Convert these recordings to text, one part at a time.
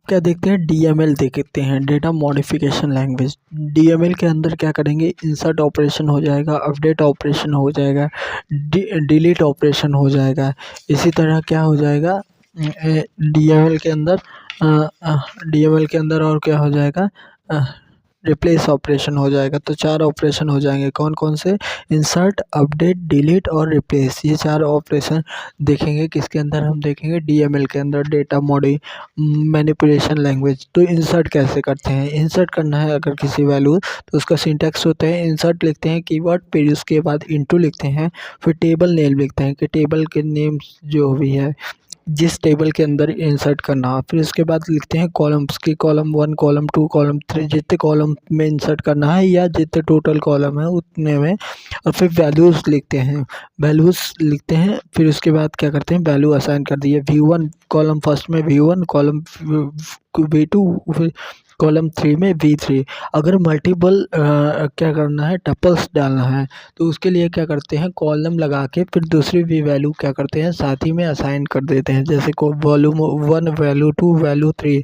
क्या देखते हैं, डीएमएल देखते हैं, डेटा मॉडिफिकेशन लैंग्वेज। डीएमएल के अंदर क्या करेंगे, इंसर्ट ऑपरेशन हो जाएगा, अपडेट ऑपरेशन हो जाएगा, डिलीट ऑपरेशन हो जाएगा। इसी तरह क्या हो जाएगा डीएमएल के अंदर, डीएमएल के अंदर और क्या हो जाएगा, रिप्लेस ऑपरेशन हो जाएगा। तो 4 ऑपरेशन हो जाएंगे, कौन कौन से, इंसर्ट, अपडेट, डिलीट और रिप्लेस। ये 4 ऑपरेशन देखेंगे किसके अंदर, हम देखेंगे डीएमएल के अंदर, डेटा मैनिपुलेशन लैंग्वेज। तो इंसर्ट कैसे करते हैं, इंसर्ट करना है अगर किसी वैल्यू, तो उसका सिंटैक्स होता है, इंसर्ट लिखते हैं कीवर्ड, फिर उसके बाद इनटू लिखते हैं, फिर टेबल नेम लिखते हैं कि टेबल के नेम जो भी है जिस टेबल के अंदर इंसर्ट करना है। फिर उसके बाद लिखते हैं कॉलम्स की, कॉलम 1, कॉलम 2, कॉलम 3, जितने कॉलम में इंसर्ट करना है या जितने टोटल कॉलम है उतने में। और फिर वैल्यूज़ लिखते हैं, वैल्यूज़ लिखते हैं। फिर उसके बाद क्या करते हैं, वैल्यू असाइन कर दिए, V1 कॉलम फर्स्ट में V1, कॉलम V2, फिर कॉलम 3 में V3। अगर मल्टीपल क्या करना है, टपल्स डालना है, तो उसके लिए क्या करते हैं, कॉलम लगा के फिर दूसरी भी वैल्यू क्या करते हैं साथ ही में असाइन कर देते हैं, जैसे को वॉल्यूम 1, वैल्यू 2, वैल्यू 3,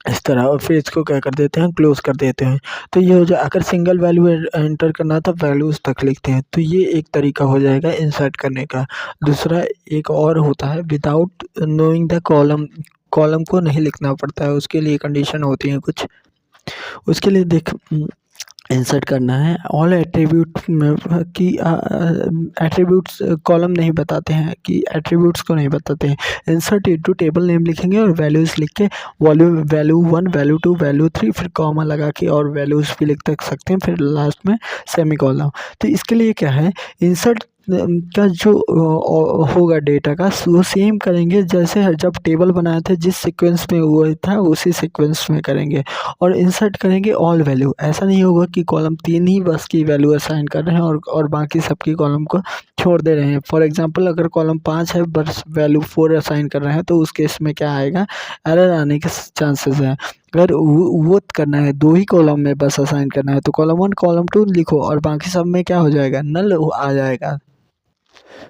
इस तरह। और फिर इसको क्या कर देते हैं, क्लोज कर देते हैं। तो ये हो जाए, अगर सिंगल वैल्यू एंटर करना है तो वैल्यूज़ तक लिखते हैं। तो ये एक तरीका हो जाएगा इंसर्ट करने का। दूसरा एक और होता है, without knowing the column, column को नहीं लिखना पड़ता है, उसके लिए कंडीशन होती है कुछ। उसके लिए देख, इंसर्ट करना है ऑल एट्रीब्यूट में कि एट्रीब्यूट्स कॉलम नहीं बताते हैं, कि एट्रीब्यूट्स को नहीं बताते हैं। इंसर्ट इनटू टेबल नेम लिखेंगे और वैल्यूज़ लिख के वैल्यू 1, वैल्यू 2, वैल्यू 3, फिर कॉमा लगा के और वैल्यूज़ भी लिख तक सकते हैं, फिर लास्ट में सेमी कॉलम। तो इसके लिए क्या है, इंसर्ट का जो होगा डेटा का, वो सेम करेंगे जैसे जब टेबल बनाए थे, जिस सीक्वेंस में हुआ था उसी सीक्वेंस में करेंगे। और इंसर्ट करेंगे ऑल वैल्यू, ऐसा नहीं होगा कि कॉलम 3 ही बस की वैल्यू असाइन कर रहे हैं और बाकी सबकी कॉलम को छोड़ दे रहे हैं। फॉर एग्जांपल अगर कॉलम 5 है बस वैल्यू 4 असाइन कर रहे हैं, तो उस केस में क्या आएगा, एरर आने के चांसेस हैं। अगर वो करना है 2 ही कॉलम में बस असाइन करना है, तो कॉलम 1, कॉलम 2 लिखो और बाकी सब में क्या हो जाएगा, नल आ जाएगा।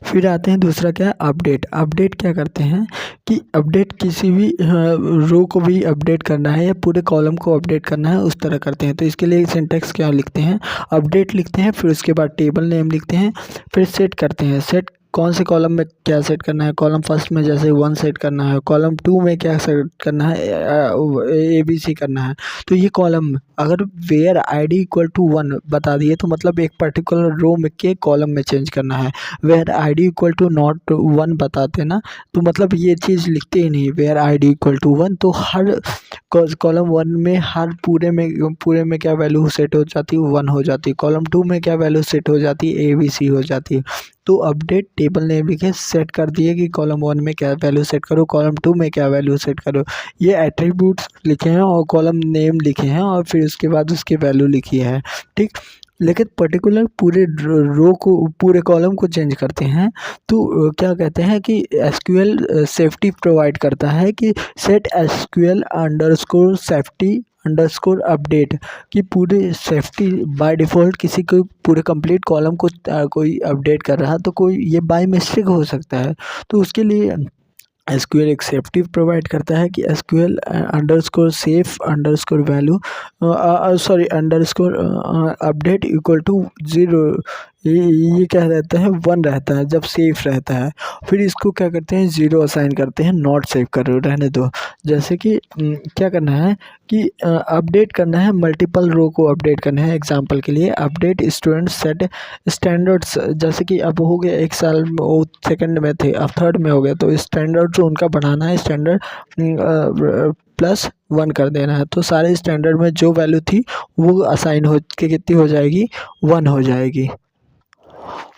फिर आते हैं दूसरा क्या है, अपडेट। अपडेट क्या करते हैं कि अपडेट किसी भी रो को भी अपडेट करना है या पूरे कॉलम को अपडेट करना है, उस तरह करते हैं। तो इसके लिए सिंटैक्स क्या लिखते हैं, अपडेट लिखते हैं, फिर उसके बाद टेबल नेम लिखते हैं, फिर सेट करते हैं। सेट कौन से कॉलम में क्या सेट करना है, कॉलम फर्स्ट में जैसे 1 सेट करना है, कॉलम 2 में क्या सेट करना है, ABC करना है। तो ये कॉलम अगर वेयर ID इक्वल टू 1 बता दिए, तो मतलब एक पर्टिकुलर रो में के कॉलम में चेंज करना है। Where ID equal to not 1 बताते ना, तो मतलब ये चीज़ लिखते ही नहीं, वेयर ID इक्वल टू 1, तो हर कॉलम 1 में हर पूरे में क्या वैल्यू सेट हो जाती है, 1 हो जाती है। कॉलम 2 में क्या वैल्यू सेट हो जाती है, ABC हो जाती है। तो अपडेट टेबल नेम लिखे, सेट कर दिए कि कॉलम 1 में क्या वैल्यू सेट करो, कॉलम 2 में क्या वैल्यू सेट करो। ये एट्रीब्यूट्स लिखे हैं और कॉलम नेम लिखे हैं और फिर उसके बाद उसकी वैल्यू लिखी है, ठीक। लेकिन पर्टिकुलर पूरे रो को, पूरे कॉलम को चेंज करते हैं, तो क्या कहते हैं कि एसक्यूएल सेफ्टी प्रोवाइड करता है कि set SQL underscore safety underscore update, कि पूरे सेफ्टी बाय डिफ़ॉल्ट किसी को पूरे कंप्लीट कॉलम को कोई अपडेट कर रहा है, तो कोई ये बाय मिस्टेक हो सकता है। तो उसके लिए एसक्यूएल एक सेफ्टी प्रोवाइड करता है कि SQL underscore safe underscore value sorry underscore update equal to 0। ये क्या रहता है, 1 रहता है जब सेफ रहता है। फिर इसको क्या करते हैं, 0 असाइन करते हैं, नॉट सेव करो, रहने दो। जैसे कि क्या करना है कि अपडेट करना है, मल्टीपल रो को अपडेट करना है। एग्जांपल के लिए अपडेट स्टूडेंट सेट स्टैंडर्ड्स, जैसे कि अब हो गया 1 साल वो सेकंड में थे, अब थर्ड में हो गया, तो स्टैंडर्ड जो उनका बढ़ाना है, स्टैंडर्ड +1 कर देना है। तो सारे स्टैंडर्ड में जो वैल्यू थी वो असाइन हो के कितनी हो जाएगी, 1 हो जाएगी।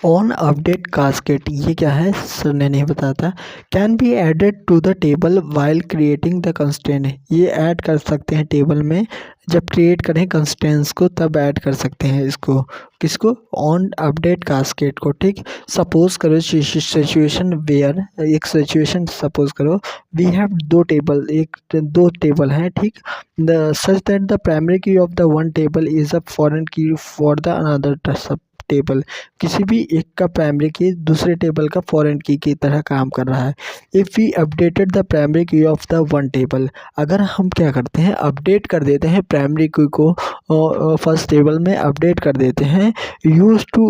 ऑन अपडेट कास्केट, ये क्या है सर ने नहीं बताया था। Can be added to the table while creating the constraint, ये ऐड कर सकते हैं टेबल में, जब क्रिएट करें कंस्ट्रेंट्स को तब ऐड कर सकते हैं इसको, किसको, ऑन अपडेट कास्केट को, ठीक। सपोज करो सिचुएशन वेयर, एक सिचुएशन सपोज करो, वी हैव 2 टेबल, दो टेबल हैं, ठीक। The such that the primary key of the one table is a foreign key for the another, table, किसी भी एक का प्राइमरी की दूसरे टेबल का फॉरेन की तरह काम कर रहा है। If we updated the primary key of the one table, अगर हम क्या करते हैं अपडेट कर देते हैं प्राइमरी की को फर्स्ट टेबल में अपडेट कर देते हैं, use to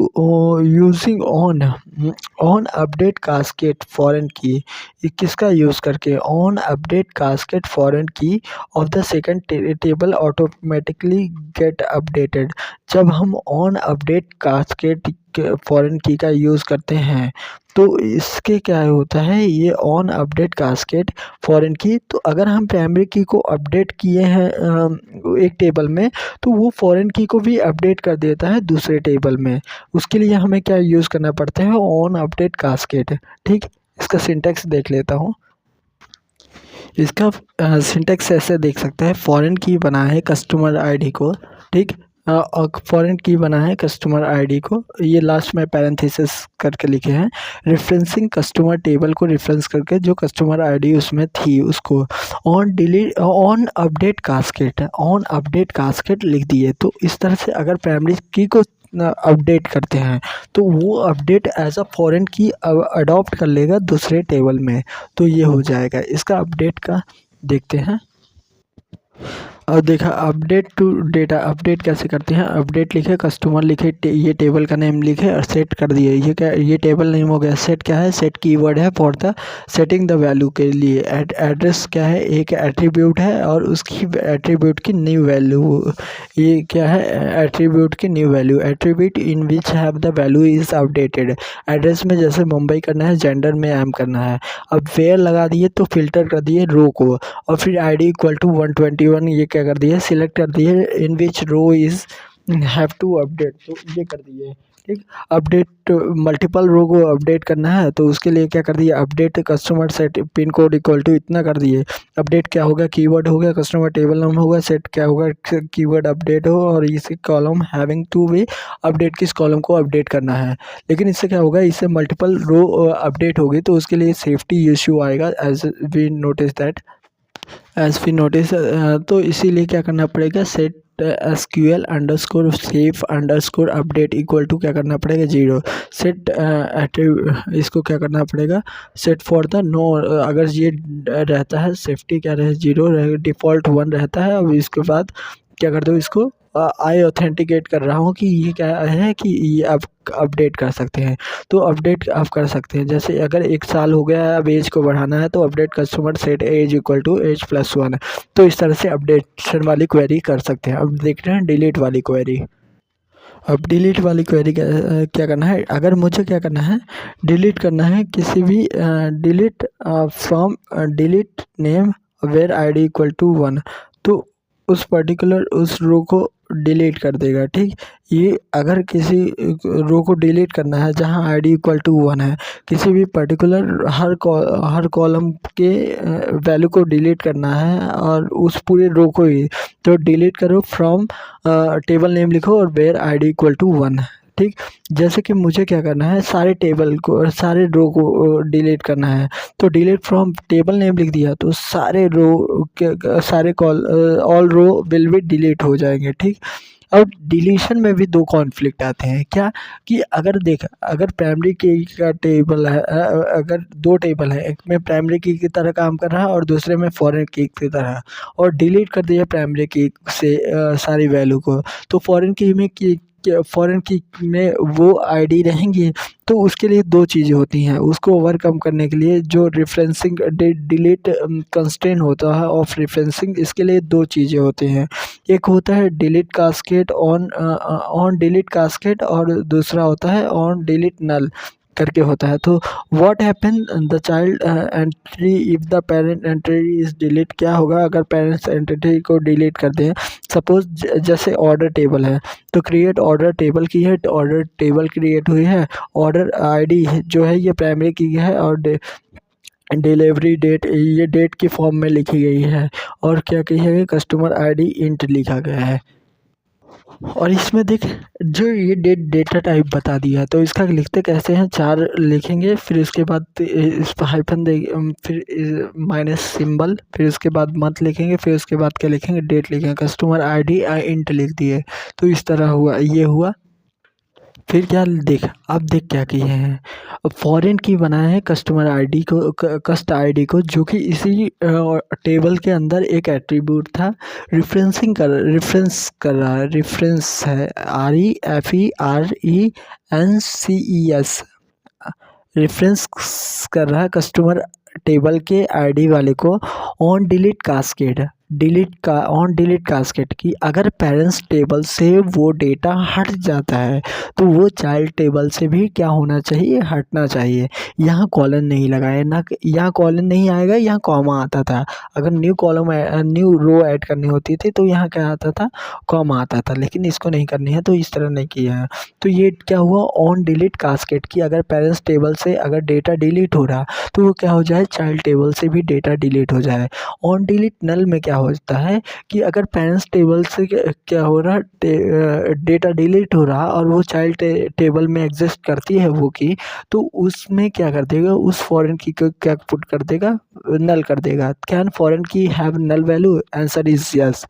using on update cascade foreign key, किसका यूज़ करके, on update cascade foreign key of the second table automatically get updated. जब हम ऑन अपडेट कास्केट फॉरेन की का यूज़ करते हैं तो इसके क्या होता है, ये ऑन अपडेट कास्केट फॉरेन की, तो अगर हम प्राइमरी की को अपडेट किए हैं एक टेबल में तो वो फॉरेन की को भी अपडेट कर देता है दूसरे टेबल में। उसके लिए हमें क्या यूज़ करना पड़ता है, ऑन अपडेट कास्केट। ठीक, इसका सिंटैक्स देख लेता हूँ। इसका सिंटैक्स ऐसे देख सकते हैं, फॉरेन की बना है कस्टमर आईडी को, ठीक, फॉरेन की बना है कस्टमर आईडी को, ये लास्ट में पैरेंथेसिस करके लिखे हैं, रेफरेंसिंग कस्टमर टेबल को रेफरेंस करके जो कस्टमर आईडी उसमें थी उसको ऑन अपडेट कास्केट लिख दिए। तो इस तरह से अगर प्राइमरी की को अपडेट करते हैं तो वो अपडेट एज अ फॉरेन की अडॉप्ट कर लेगा दूसरे टेबल में, तो ये हो जाएगा। इसका अपडेट का देखते हैं। और देखा अपडेट टू डेटा, अपडेट कैसे करते हैं, अपडेट लिखे कस्टमर लिखे ये टेबल का नेम लिखे और सेट कर दिए। ये क्या, ये टेबल नेम हो गया। सेट क्या है, सेट कीवर्ड है for the setting the value के लिए। एड्रेस क्या है, एक एट्रीब्यूट है और उसकी एट्रीब्यूट की न्यू वैल्यू, ये क्या है, एट्रीब्यूट की new value, attribute in which have the value is updated. Address में जैसे मुंबई करना है, जेंडर में एम करना है। अब वेयर लगा दिए तो फिल्टर कर दिए रो को, और फिर आईडी इक्वल टू 121 ये क्या कर दिए, सिलेक्ट कर दिए, इन विच रो इज हैव टू अपडेट, तो ये कर दिए। ठीक, अपडेट मल्टीपल रो को अपडेट करना है तो उसके लिए क्या कर दिया, update customer set pin code equal to इतना कर दिए। अपडेट क्या होगा, कीवर्ड हो गया, कस्टमर टेबल नाम होगा, सेट क्या होगा, कीवर्ड अपडेट हो, और इसी column having two way update किस कॉलम को अपडेट करना है। लेकिन इससे क्या होगा, इससे मल्टीपल रो अपडेट होगी तो उसके लिए सेफ्टी इश्यू आएगा, एज वी नोटिस। तो इसीलिए क्या करना पड़ेगा, set SQL underscore safe underscore update equal to क्या करना पड़ेगा 0। सेट इसको क्या करना पड़ेगा, सेट फॉर द नो, अगर ये रहता है सेफ्टी क्या रहे 0 डिफ़ॉल्ट 1 रहता है। अब इसके बाद क्या कर दो, इसको आई ऑथेंटिकेट कर रहा हूँ कि ये क्या है कि ये आप अपडेट कर सकते हैं। तो अपडेट आप कर सकते हैं, जैसे अगर 1 साल हो गया है अब एज को बढ़ाना है तो update customer set age equal to age plus 1। तो इस तरह से अपडेशन वाली क्वेरी कर सकते हैं। अब देख रहे हैं डिलीट वाली क्वेरी। अब डिलीट वाली क्वेरी क्या करना है, अगर मुझे क्या करना है, डिलीट करना है किसी भी delete from delete name where ID equal to 1, तो उस पर्टिकुलर उस रो को डिलीट कर देगा। ठीक, ये अगर किसी रो को डिलीट करना है जहां आईडी इक्वल टू 1 है, किसी भी पर्टिकुलर हर कॉलम के वैल्यू को डिलीट करना है और उस पूरे रो को ही, तो डिलीट करो फ्रॉम टेबल नेम लिखो और वेयर आईडी इक्वल टू 1। ठीक, जैसे कि मुझे क्या करना है, सारे टेबल को सारे रो को डिलीट करना है, तो डिलीट फ्रॉम टेबल नेम लिख दिया तो सारे रो के सारे all row will be delete हो जाएंगे। ठीक, अब डिलीशन में भी 2 कॉन्फ्लिक्ट आते हैं, क्या कि अगर प्राइमरी की का टेबल है, अगर 2 टेबल है, एक में प्राइमरी की तरह काम कर रहा है और दूसरे में फॉरेन की तरह, और डिलीट कर दिया प्राइमरी की से सारी वैल्यू को, तो फॉरेन की में वो आईडी रहेंगी। तो उसके लिए 2 चीज़ें होती हैं, उसको ओवरकम करने के लिए जो रेफरेंसिंग डिलीट कंस्ट्रेंट होता है ऑफ रेफरेंसिंग, इसके लिए 2 चीज़ें होती हैं। एक होता है delete casket on delete casket, और दूसरा होता है ऑन डिलीट नल करके होता है। तो what happen the child entry if the parent entry is delete, क्या होगा अगर पेरेंट्स एंट्री को डिलीट कर दें। सपोज जैसे ऑर्डर टेबल है तो क्रिएट ऑर्डर टेबल की है, तो ऑर्डर टेबल क्रिएट हुई है, ऑर्डर आईडी जो है ये प्राइमरी की है, और डिलीवरी डेट ये डेट की फॉर्म में लिखी गई है, और क्या कही है, कस्टमर आईडी इंट लिखा गया है। और इसमें देख जो ये डेटा टाइप बता दिया है, तो इसका लिखते कैसे हैं, 4 लिखेंगे, फिर उसके बाद इस पर हाइफन दे, फिर माइनस सिंबल, फिर उसके बाद मंथ लिखेंगे, फिर उसके बाद क्या लिखेंगे, डेट लिखेंगे, कस्टमर आईडी इंट लिख दिए। तो इस तरह हुआ, ये हुआ। फिर क्या देख, अब देख क्या किए हैं, फॉरेन की बनाए हैं कस्टमर आईडी को, कस्ट आईडी को, जो कि इसी टेबल के अंदर एक एट्रीब्यूट था, रेफरेंस कर रहा है, रेफरेंस है REFERENCES, रेफरेंस कर रहा है कस्टमर टेबल के आईडी वाले को on delete cascade, on delete cascade की अगर पेरेंट्स टेबल से वो डेटा हट जाता है तो वो चाइल्ड टेबल से भी क्या होना चाहिए, हटना चाहिए। यहाँ कॉलन नहीं लगाए ना, यहाँ कॉलन नहीं आएगा, यहाँ कॉमा आता था। अगर न्यू रो ऐड करनी होती थी तो यहाँ क्या आता था, कॉमा आता था, लेकिन इसको नहीं करनी है तो इस तरह नहीं किया है। तो ये क्या हुआ, ऑन डिलीट कास्केड की अगर पेरेंट्स टेबल से अगर डेटा डिलीट हो रहा तो वो क्या हो जाए, चाइल्ड टेबल से भी डेटा डिलीट हो जाए। ऑन डिलीट नल में क्या होता है कि अगर पेरेंट्स टेबल से क्या हो रहा, डेटा डिलीट हो रहा और वो चाइल्ड टेबल में एग्जिस्ट करती है वो की, तो उसमें क्या कर देगा, उस फॉरेन की को क्या पुट कर देगा, नल कर देगा। Can foreign key have null value, answer is yes.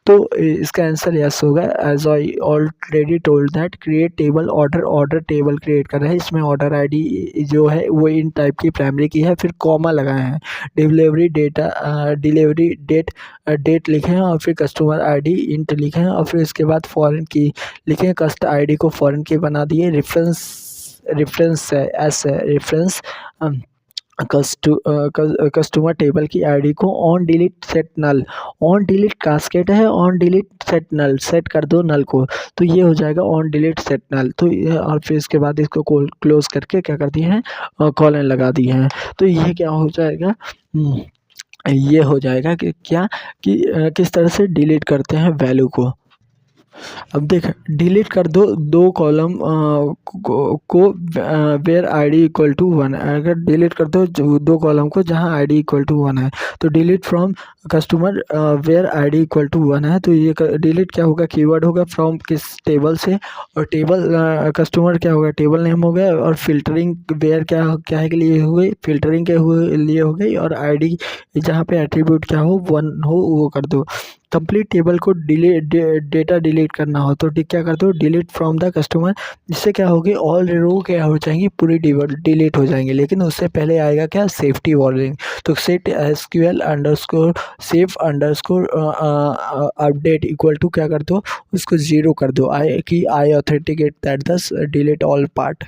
तो इसका आंसर यस होगा। As I already told that create table order table create कर रहे हैं, इसमें ऑर्डर आईडी जो है वो इन टाइप की प्राइमरी की है, फिर कॉमा लगाए हैं, डिलीवरी डेट लिखे हैं और फिर कस्टमर आईडी इंट लिखे हैं और फिर इसके बाद फॉरेन की लिखे हैं, कस्ट आईडी को फॉरेन की बना दिए, रेफरेंस है एस है रेफरेंस, कस्टमर टेबल की आईडी को on delete set null, on delete cascade है, on delete set null, set कर दो नल को, तो ये हो जाएगा ऑन डिलीट सेट नल। तो और फिर इसके बाद इसको क्लोज करके क्या कर दिए हैं, कॉलन लगा दिए हैं। तो ये क्या हो जाएगा, ये हो जाएगा कि क्या कि किस तरह से डिलीट करते हैं वैल्यू को। अब देख, डिलीट कर दो दो कॉलम को वेयर आईडी इक्वल टू 1, अगर डिलीट कर दो दो कॉलम को जहां आईडी इक्वल टू 1 है, तो delete from customer where ID equal to 1 है, तो ये डिलीट क्या होगा, कीवर्ड होगा फ्रॉम किस टेबल से, और टेबल कस्टमर क्या होगा, टेबल नेम हो गया, और फिल्टरिंग वेयर क्या है के लिए हो गई, फिल्टरिंग के लिए हो गई, और आईडी जहाँ पे एट्रीब्यूट क्या हो 1 हो वो कर दो। कंप्लीट टेबल को डेटा डिलीट करना हो तो क्या करते हो, डिलीट फ्रॉम द कस्टमर, जिससे क्या होगी, ऑल रो क्या हो जाएंगी, पूरी डिलीट हो जाएंगी, लेकिन उससे पहले आएगा क्या, सेफ्टी वार्निंग। तो set SQL underscore safe underscore update equal to क्या कर दो, उसको 0 कर दो, I authenticate that this delete all part.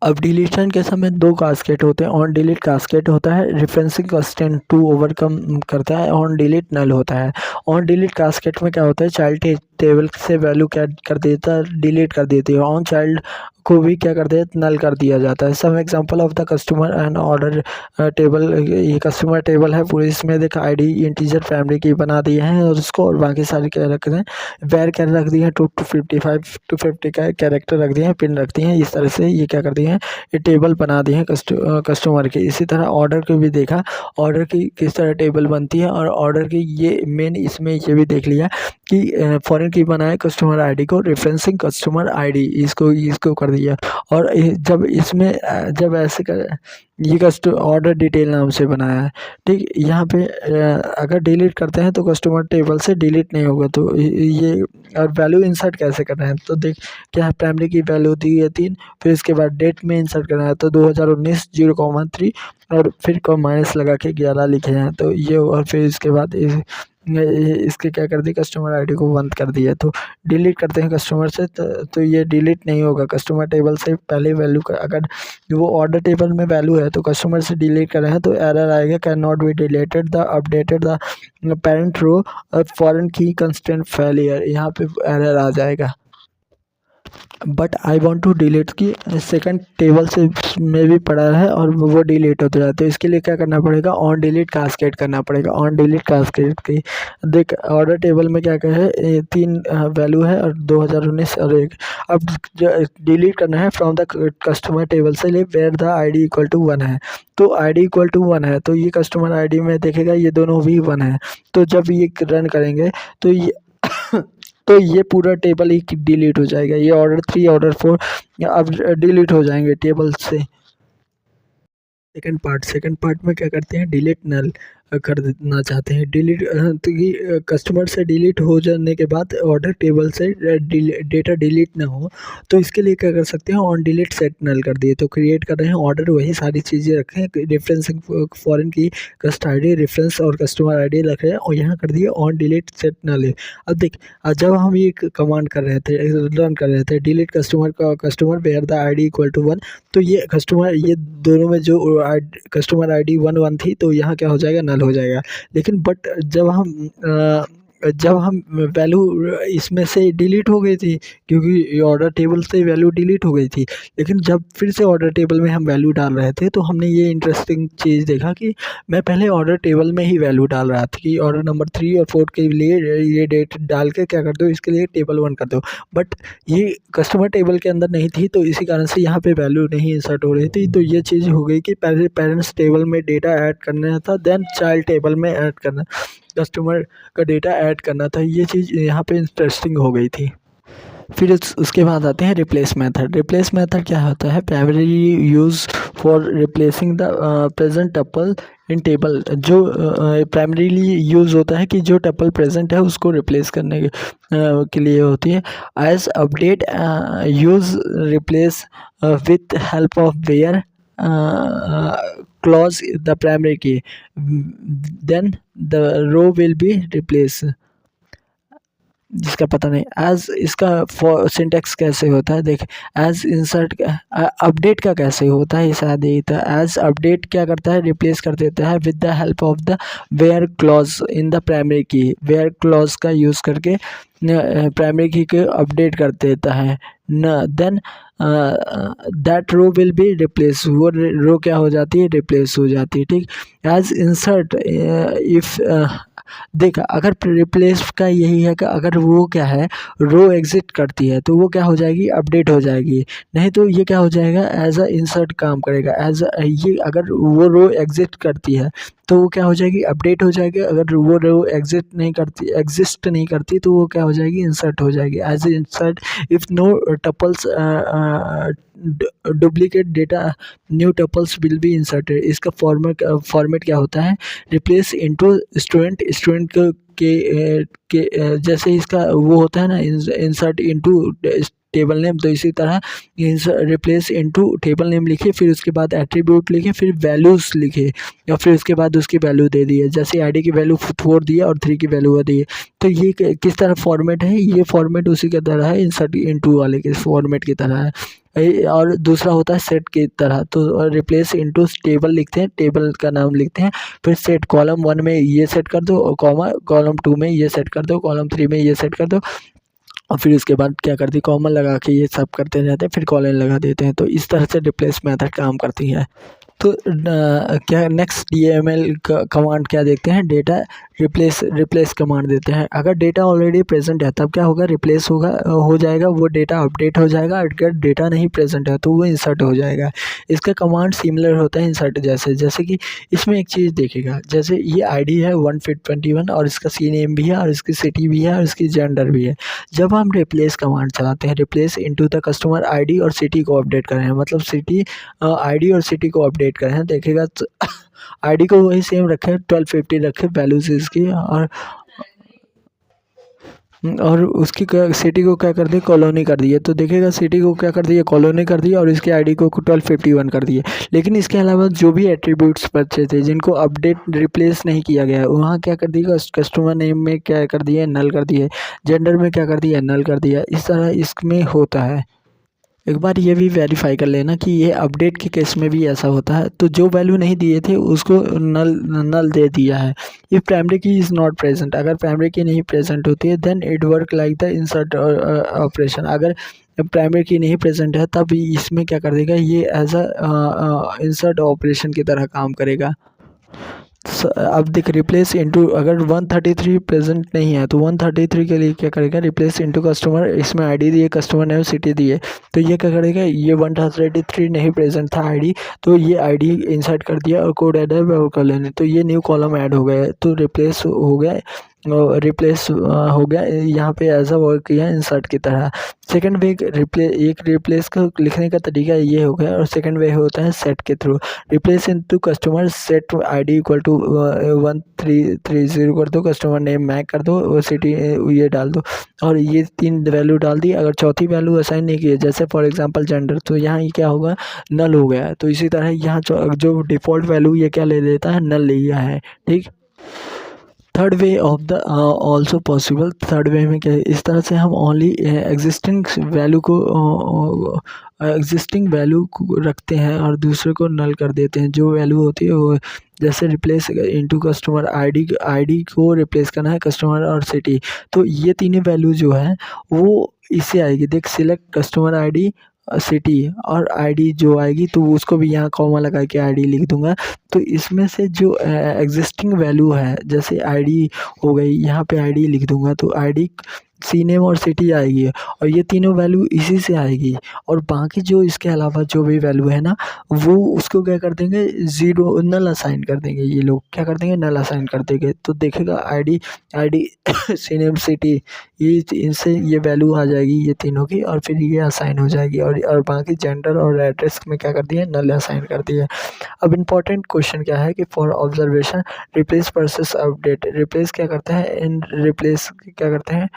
अब डिलीशन के समय दो कास्केट होते हैं, ऑन डिलीट कास्केट होता है, रेफरेंसिंग कंस्ट्रेंट 2 ओवरकम करता है, ऑन डिलीट नल होता है। ऑन डिलीट कास्केट में क्या होता है, चाइल्ड टेबल से वैल्यू क्या कर देता है, डिलीट कर देती है, ऑन चाइल्ड को भी क्या कर देता, नल कर दिया जाता है। Some example of the customer and order table, ये कस्टमर टेबल है पूरी, इसमें देख आईडी इंटीजर फैमिली की बना दिए हैं और उसको, और बाकी सारी क्या रख दें, वेर क्या रख दिए हैं, 255 का कैरेक्टर रख दिए हैं, पिन रख दिए हैं, इस तरह से ये क्या कर दिए हैं, ये टेबल बना दिए हैं कस्टमर के। इसी तरह ऑर्डर को भी देखा, ऑर्डर की किस तरह टेबल बनती है, और ऑर्डर की ये मेन इसमें ये भी देख लिया कि फॉरेन की बनाए कस्टमर आईडी को, रेफरेंसिंग कस्टमर आईडी, इसको कर दिया। और जब इसमें जब ऐसे कर, ये ऑर्डर डिटेल नाम से बनाया है, ठीक। यहाँ पे अगर डिलीट करते हैं तो कस्टमर टेबल से डिलीट नहीं होगा, तो ये, और वैल्यू इंसर्ट कैसे करना है, तो देख क्या है, प्राइमरी की वैल्यू दी है 3, फिर इसके बाद डेट में इंसर्ट करना है, तो 2019 0,3 और फिर माइनस लगा के 11 लिखे हैं, तो ये, और फिर इसके बाद इसके क्या कर दी, कस्टमर आईडी को बंद कर दिया। तो डिलीट करते हैं कस्टमर से तो ये डिलीट नहीं होगा, कस्टमर टेबल से पहले वैल्यू का, अगर वो ऑर्डर टेबल में वैल्यू है तो कस्टमर से डिलीट कर रहे हैं तो एरर आएगा, can not be deleted the updated the parent row foreign key constant failure, यहाँ पे एरर आ जाएगा। But I want to delete की सेकंड टेबल से में भी पड़ा है और वो डिलीट होते जाए, तो इसके लिए क्या करना पड़ेगा, ऑन डिलीट कास्केड करना पड़ेगा। ऑन डिलीट कास्केड की देख, ऑर्डर टेबल में क्या है, 3 वैल्यू है और 2019 और 1, अब डिलीट करना है फ्रॉम द कस्टमर टेबल से ले where the ID equal to 1 है, तो आईडी इक्वल टू 1 है, तो ये कस्टमर आईडी में देखेगा ये दोनों भी 1 है, तो जब ये रन करेंगे तो ये तो ये पूरा टेबल ही डिलीट हो जाएगा, ये ऑर्डर 3 ऑर्डर 4 अब डिलीट हो जाएंगे टेबल से। सेकंड पार्ट में क्या करते हैं, डिलीट नल, करना चाहते हैं डिलीट, तो ये कस्टमर से डिलीट हो जाने के बाद ऑर्डर टेबल से डेटा डिलीट ना हो, तो इसके लिए क्या कर सकते हैं, ऑन डिलीट सेट नल कर दिए। तो क्रिएट कर रहे हैं ऑर्डर, वही सारी चीज़ें रखे हैं, रेफरेंसिंग फॉरेन की कस्ट आई डी रेफरेंस और कस्टमर आई डी रख रहे हैं, और यहाँ कर दिए ऑन डिलीट सेट नल है। अब देख, जब हम ये कमांड कर रहे थे, रन कर रहे थे, डिलीट कस्टमर का customer where the I D equal to 1, तो ये कस्टमर, ये दोनों में जो कस्टमर आई डी 1 थी, तो यहाँ क्या हो जाएगा, नल हो जाएगा। लेकिन बट जब हम वैल्यू इसमें से डिलीट हो गई थी, क्योंकि ऑर्डर टेबल से वैल्यू डिलीट हो गई थी, लेकिन जब फिर से ऑर्डर टेबल में हम वैल्यू डाल रहे थे, तो हमने ये इंटरेस्टिंग चीज़ देखा कि मैं पहले ऑर्डर टेबल में ही वैल्यू डाल रहा था कि ऑर्डर नंबर 3 और 4 के लिए ये डेट डाल के क्या कर दो, इसके लिए टेबल 1 कर दो। बट ये कस्टमर टेबल के अंदर नहीं थी, तो इसी कारण से यहाँ पे वैल्यू नहीं इंसर्ट हो रही थी। तो ये चीज़ हो गई कि पहले पेरेंट्स टेबल में डेटा ऐड करना था, देन चाइल्ड टेबल में ऐड करना, कस्टमर का डेटा ऐड करना था। ये चीज़ यहाँ पे इंटरेस्टिंग हो गई थी। फिर उसके बाद आते हैं रिप्लेस मेथड। रिप्लेस मेथड क्या होता है, primary use for replacing the present tuple in table. जो प्राइमरीली यूज़ होता है कि जो टपल प्रेजेंट है उसको रिप्लेस करने के लिए होती है। As update use replace with help of where clause the primary key, then the row will be replaced। जिसका पता नहीं एज, इसका सिंटेक्स कैसे होता है देख, एज इंसर्ट अपडेट का कैसे होता है, शायद यही था। एज अपडेट क्या करता है, रिप्लेस कर देता है with the help of the where clause in the primary key. Where clause का यूज़ करके प्राइमरी की को अपडेट कर देता है न, then that row will be replace, वो रो क्या हो जाती है, रिप्लेस हो जाती है। ठीक, एज इंसर्ट इफ़ देख, अगर रिप्लेस का यही है कि अगर वो क्या है, रो एग्जिट करती है, तो वो क्या हो जाएगी, अपडेट हो जाएगी। नहीं तो ये क्या हो जाएगा, एज अ इंसर्ट काम करेगा। एज ये अगर वो रो एग्जिट करती है तो वो क्या हो जाएगी, अपडेट हो जाएगी। अगर वो रो एग्जिस्ट नहीं करती तो वो क्या हो जाएगी, इंसर्ट हो जाएगी। As insert if no tuples duplicate data, new tuples will be inserted. इसका फॉर्मेट क्या होता है, रिप्लेस इनटू स्टूडेंट के जैसे इसका वो होता है ना, इंसर्ट इनटू टेबल नेम, तो इसी तरह रिप्लेस इनटू टेबल नेम लिखिए, फिर उसके बाद एट्रीब्यूट लिखिए, फिर वैल्यूज़ लिखिए, या फिर उसके बाद उसकी वैल्यू दे दिए। जैसे आईडी की वैल्यू 4 दिया और 3 की वैल्यू दी। तो ये किस तरह फॉर्मेट है, ये फॉर्मेट उसी की तरह है, इंसर्ट इनटू वाले के फॉर्मेट की तरह है। और दूसरा होता है सेट की तरह, तो रिप्लेस इनटू टेबल लिखते हैं, टेबल का नाम लिखते हैं, फिर सेट कॉलम 1 में ये सेट कर दो, कॉमा कॉलम 2 में ये सेट कर दो, कॉलम 3 में ये सेट कर दो, और फिर उसके बाद क्या करती है, कॉमा लगा के ये सब करते जाते हैं, फिर कॉलन लगा देते हैं। तो इस तरह से रिप्लेस मेथड काम करती है। तो क्या नेक्स्ट DML कमांड क्या देखते हैं, डेटा रिप्लेस कमांड देते हैं। अगर डेटा ऑलरेडी प्रेजेंट है तब क्या होगा, रिप्लेस हो जाएगा, वो डेटा अपडेट हो जाएगा। अगर डेटा नहीं प्रेजेंट है तो वो इंसर्ट हो जाएगा। इसका कमांड सिमिलर होता है इंसर्ट जैसे कि इसमें एक चीज़ देखेगा, जैसे ये आईडी है 121 और इसका सी नेम भी है और इसकी सिटी भी है और इसकी जेंडर भी है। जब हम रिप्लेस कमांड चलाते हैं, replace into the customer ID और सिटी को अपडेट करें, मतलब सिटी आईडी और सिटी को अपडेट करें, देखेगा तो आईडी को वही सेम रखे, 1250 रखे वैल्यूज इसकी, और उसकी सिटी को क्या कर दिया, कॉलोनी कर दिए। तो देखेगा सिटी को क्या कर दिया, कॉलोनी कर दिया, और इसकी आईडी को 1251 कर दिए। लेकिन इसके अलावा जो भी एट्रीब्यूट्स बचे थे जिनको अपडेट रिप्लेस नहीं किया गया है, वहाँ क्या कर दिया, कस्टमर नेम में क्या कर दिया, नल कर दिए, जेंडर में क्या कर दिया, नल कर दिया। इस तरह इसमें होता है। एक बार ये भी वेरीफाई कर लेना कि ये अपडेट के केस में भी ऐसा होता है। तो जो वैल्यू नहीं दिए थे उसको नल दे दिया है। If primary key is not present, अगर प्राइमरी की नहीं प्रेजेंट होती है, then it work like the insert operation. अगर प्राइमरी की नहीं प्रेजेंट है तब इसमें क्या कर देगा, ये एज अ इंसर्ट ऑपरेशन की तरह काम करेगा। अब देख, रिप्लेस इनटू, अगर 133 प्रेजेंट नहीं है तो 133 के लिए क्या करेगा, रिप्लेस इनटू कस्टमर, इसमें आईडी दिए, कस्टमर नेम, सिटी दिए, तो ये क्या करेगा, ये 133 नहीं प्रेजेंट था आईडी, तो ये आईडी इंसर्ट कर दिया और कोड ऐड है वो कर लेने, तो ये न्यू कॉलम ऐड हो गया, तो रिप्लेस हो गया रिप्लेस हो गया, यहाँ पे ऐसा वर्क किया इंसर्ट की तरह। सेकंड वे एक रिप्लेस को लिखने का तरीका ये हो गया, और सेकंड वे होता है सेट के थ्रू। Replace into customer set ID equal to 1330 कर दो, कस्टमर नेम मैक कर दो, सिटी ये डाल दो, और ये 3 वैल्यू डाल दी। अगर चौथी वैल्यू असाइन नहीं की है, जैसे फॉर एग्जांपल जेंडर, तो यहाँ ये क्या होगा, नल हो गया है। तो इसी तरह यहाँ जो डिफ़ॉल्ट वैल्यू ये क्या ले लेता है, नल ले लिया है, ठीक। Third way of the also possible, third way में क्या है, इस तरह से हम ओनली एग्जिस्टिंग वैल्यू को रखते हैं और दूसरे को नल कर देते हैं। जो वैल्यू होती है वो, जैसे रिप्लेस इनटू कस्टमर आईडी को रिप्लेस करना है कस्टमर और सिटी, तो ये तीनों वैल्यू जो है वो इससे आएगी। देख, सिलेक्ट कस्टमर आईडी, सिटी और आईडी जो आएगी, तो उसको भी यहाँ कॉमा लगा के आईडी लिख दूंगा। तो इसमें से जो एग्जिस्टिंग वैल्यू है, जैसे आईडी हो गई, यहाँ पे आईडी लिख दूंगा, तो आईडी, सी नेम और सिटी आएगी, और ये तीनों वैल्यू इसी से आएगी। और बाकी जो इसके अलावा जो भी वैल्यू है ना, वो उसको क्या कर देंगे, ज़ीरो, नल असाइन कर देंगे। ये लोग क्या कर देंगे, नल असाइन कर देंगे। तो देखेगा आईडी सी नेम सिटी, ये इनसे ये वैल्यू आ जाएगी ये तीनों की, और फिर ये असाइन हो जाएगी। और बाकी जेंडर और एड्रेस में क्या कर दिया, नल असाइन कर दिया। अब इम्पॉर्टेंट क्वेश्चन क्या है कि for observation, replace versus update. Replace क्या करते हैं, इन रिप्लेस क्या करते हैं,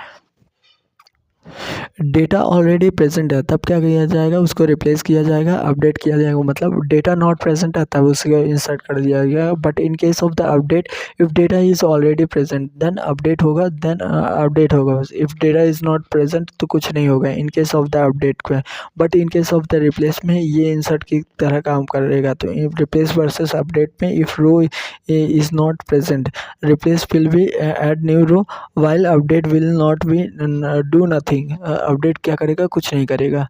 डेटा ऑलरेडी प्रेजेंट है तब क्या किया जाएगा, उसको रिप्लेस किया जाएगा, अपडेट किया जाएगा। मतलब डेटा नॉट प्रेजेंट है तब उसको इंसर्ट कर दिया गया। But in case of the update, if data is already present then update होगा, if data is not present तो कुछ नहीं होगा in case of the update में। But in case of the replace में ये इंसर्ट की तरह काम करेगा। तो रिप्लेस वर्सेस अपडेट में, if row is not present, replace will be add new row, while update will not be do nothing. Update क्या करेगा, कुछ नहीं करेगा।